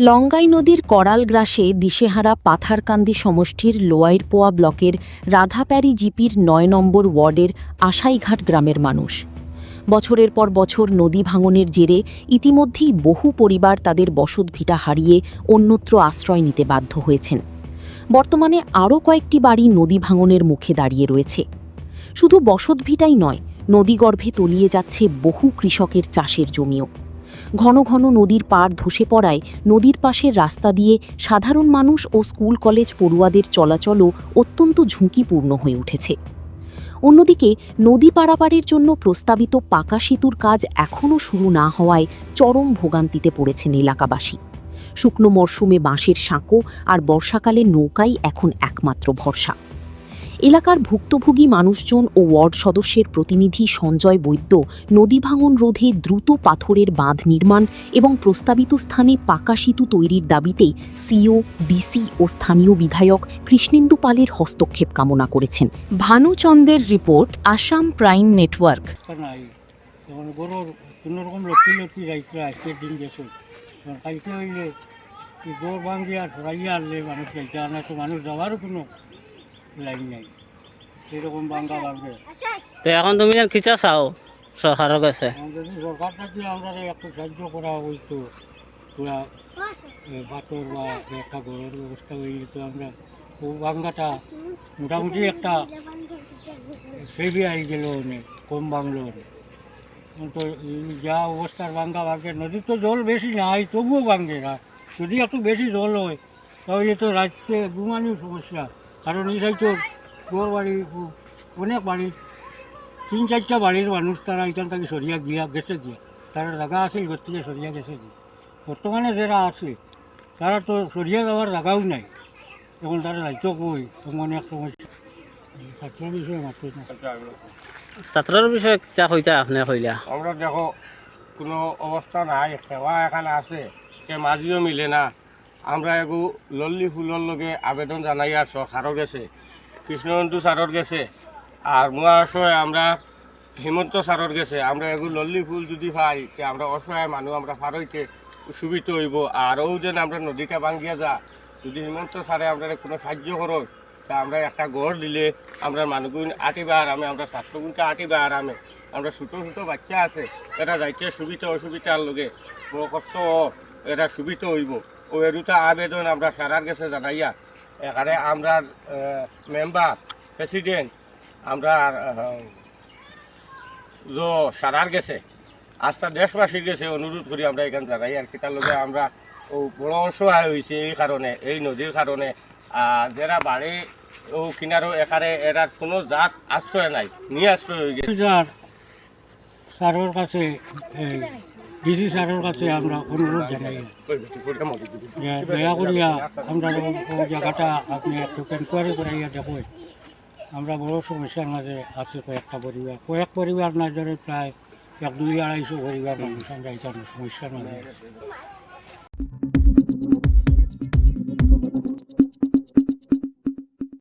লঙ্গাই নদীর করাল গ্রাসে দিশেহারা পাথারকান্দি সমষ্টির লোয়াইরপোয়া ব্লকের রাধাপ্যারি জিপির ৯ নম্বর ওয়ার্ডের আশাইঘাট গ্রামের মানুষ। বছরের পর বছর নদী ভাঙনের জেরে ইতিমধ্যেই বহু পরিবার তাদের বসতভিটা হারিয়ে অন্যত্র আশ্রয় নিতে বাধ্য হয়েছেন। বর্তমানে আরও কয়েকটি বাড়ি নদী ভাঙনের মুখে দাঁড়িয়ে রয়েছে। শুধু বসতভিটাই নয়, নদীগর্ভে তলিয়ে যাচ্ছে বহু কৃষকের চাষের জমিও। ঘন ঘন নদীর পাড় ধসে পড়ায় নদীর পাশের রাস্তা দিয়ে সাধারণ মানুষ ও স্কুল কলেজ পড়ুয়াদের চলাচলও অত্যন্ত ঝুঁকিপূর্ণ হয়ে উঠেছে। অন্যদিকে নদী পারাপারের জন্য প্রস্তাবিত পাকা সেতুর কাজ এখনও শুরু না হওয়ায় চরম ভোগান্তিতে পড়েছেন এলাকাবাসী। শুকনো মরশুমে বাঁশের সাঁকো আর বর্ষাকালে নৌকাই এখন একমাত্র ভরসা। এলাকার ভুক্তভোগী মানুষজন ও ওয়ার্ড সদস্যের প্রতিনিধি সঞ্জয় বৈদ্য নদী ভাঙন রোধে দ্রুত পাথরের বাঁধ নির্মাণ এবং প্রস্তাবিত স্থানে পাকা সেতু তৈরির দাবিতে সিও, ডিসি ও স্থানীয় বিধায়ক কৃষ্ণেন্দু পালের হস্তক্ষেপ কামনা করেছেন। ভানুচন্দ্রের রিপোর্ট, আসাম প্রাইম নেটওয়ার্ক। সেরকম বাঙ্গা বাড়বে তো এখন তুমি যেন খিচা চাও সরকারের কাছে যদি সরকারটা দিয়ে আমরা একটু সাহায্য করা হইতো, পুরা পাথর বা একটা ঘরের ব্যবস্থা হয়ে যেত, আমরা ও বাঙ্গাটা মোটামুটি একটা সেভি আই গেল অনেক কম বাংলো। তো যা অবস্থার বাঙ্গা ভাঙে, নদীর তো জল বেশি নাই তবুও ভাঙবে না। যদি একটু বেশি জল হয় তাহলে তো রাত্রে ঘুমানোর সমস্যা, কারণ এই সাইড তো গোর বাড়ি অনেক বাড়ি ৩-৪টা বাড়ির মানুষ তারা এখান থেকে সরিয়া গেছে তারা জায়গা আছে এবার থেকে সরিয়া গেছে বর্তমানে যারা আছে তারা তো সরিয়া যাওয়ার জায়গাও নাই, এখন তারা রাজ্য কই অনেক সমস্যা। ছাত্রের বিষয়ে মাত্র ছাত্রের বিষয়ে কিতা কইতা আপনি কইলা? আমরা দেখো কোনো অবস্থা নাই, সেবা এখানে আছে সে মাঝিও মিলে না। আমরা এগু লল্লি ফুলের লগে আবেদন জানাই আর সরকারও গেছে, কৃষ্ণবন্ধু স্যারর গেছে, আর মহাশয় আমরা হিমন্ত স্যারর গেছে। আমরা এগু লল্লি ফুল যদি পাই তে আমরা অসহায় মানুষ আমরা ফারইতে সুবিধা হইব। আর ও যেন আমরা নদীটা ভাঙ্গিয়া যা, যদি হিমন্ত স্যারে আমরা কোনো সাহায্য করো তা আমরা একটা ঘর দিলে আমরা মানুষগুণ আটিবা আরামে, আমরা ছাত্রগুণকে আটিবা আরামে। আমরা ছোটো ছোটো বাচ্চা আছে, এটা যাইতে সুবিধা অসুবিধার লগে বড় কষ্ট এটা সুবিধা হইব। ও এরুটা আবেদন আমরা সারার গেছে জানাইয়া এখানে আমরা মেম্বার প্রেসিডেন্ট আমরা সারার গেছে আস্থা দেশবাসীর গেছে অনুরোধ করি আমরা এখানে জানাই আর কি। তার লগে আমরা ও বড় অসহায় হয়েছে এই কারণে, এই নদীর কারণে। আর যারা বাড়ি ও কিনারও এখানে এরা কোনো জাত আশ্রয় নাই, নিয়ে আশ্রয় হয়ে গেছে। স্যারের কাছে ডিসি স্যারের কাছে আমরা অনুরোধ জানাই দয়া করিয়া আমরা জায়গাটা আপনি একটু এনকোয়ারি করাইয়া দেখুন। আমরা বড় সমস্যার মাঝে আছে কয়েক পরিবার না ধরে প্রায় ১-২-২৫০ পরিবার মানুষ আমরা এখানে সমস্যার মাঝে।